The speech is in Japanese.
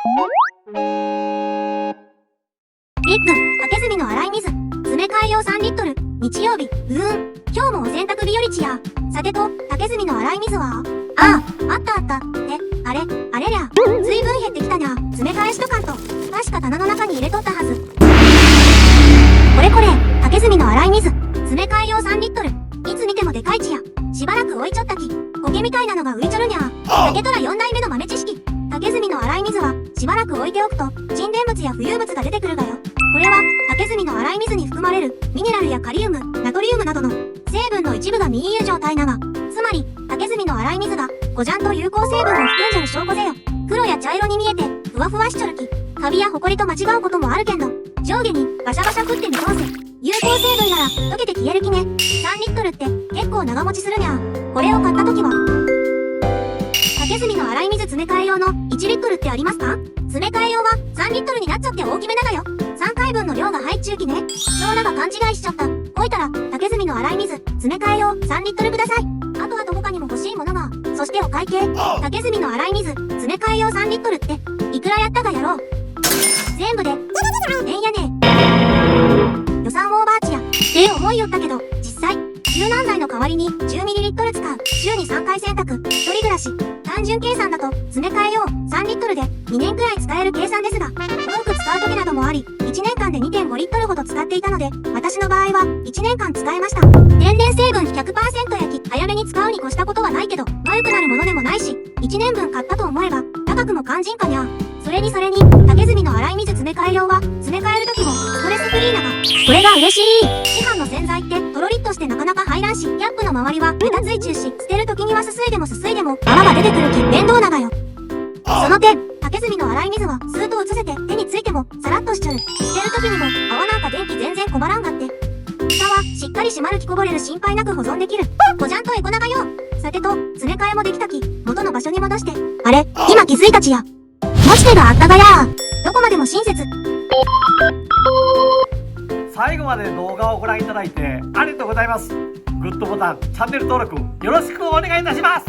リップ、竹炭の洗い水。詰め替え用3リットル。日曜日、今日もお洗濯日和ちや。さてと、竹炭の洗い水はあったあった。あれりゃ。ずいぶん減ってきたにゃ。詰め替えしとかんと。確か棚の中に入れとったはず。これ、竹炭の洗い水。詰め替え用3リットル。いつ見てもでかいちや。しばらく置いちょったき。苔みたいなのが浮いちょるにゃ。竹虎4代目の豆知識。竹炭の洗い水は、しばらく置いておくと、沈殿物や浮遊物が出てくるがよ。これは、竹炭の洗い水に含まれる、ミネラルやカリウム、ナトリウムなどの、成分の一部が未飲有状態なが、つまり、竹炭の洗い水が、ごじゃんと有効成分を含んじゃる証拠ぜよ。黒や茶色に見えて、ふわふわしちょるき、カビやホコリと間違うこともあるけんど、上下にバシャバシャ振ってみとんせ。有効成分なら、溶けて消えるきね。3リットルって、結構長持ちするにゃ。これを買ったときは、竹炭の洗い水詰め替え用の1リットルってありますか？詰め替え用は3リットルになっちゃって大きめながよ。3回分の量が入っちゅうきね。そうなが勘違いしちゃった。ほいたら、竹炭の洗い水、詰め替え用3リットルください。あと他にも欲しいものが。そしてお会計。竹炭の洗い水、詰め替え用3リットルって、いくらやったかやろう。全部で、円やね予算オーバーチや。って思いよったけど、実際、柔軟剤の代わりに 10ml 使う。週に3回洗濯。一人暮らし。単純計算だと、詰め替え用3リットルで2年くらい使える計算ですが、多く使う時などもあり、1年間で 2.5 リットルほど使っていたので、私の場合は1年間使えました。天然成分 100% 焼き、早めに使うに越したことはないけど、悪くなるものでもないし、1年分買ったと思えば、高くも肝心かにゃ。それに、竹炭の洗い水詰め替え用は、詰め替える時もストレスフリーなが、これが嬉しい。市販の洗剤ってとろりっとしてなかなか入らんし、キャップの周りはベタついちゅうし、捨てる時にはすすいでも泡が出てくるき面倒ながよ。その点、竹炭の洗い水はスーッと移せて手についてもさらっとしちゃる。捨てる時にも泡なんか電気全然困らんがって。蓋はしっかり閉まるきこぼれる心配なく保存できる。ごじゃんとエコ長よ。さてと、詰め替えもできたき、元の場所に戻して。あれ、今気づいたちや。持ち手があったがやどこまでも親切。最後まで動画をご覧いただいてありがとうございます。グッドボタン、チャンネル登録よろしくお願いいたします。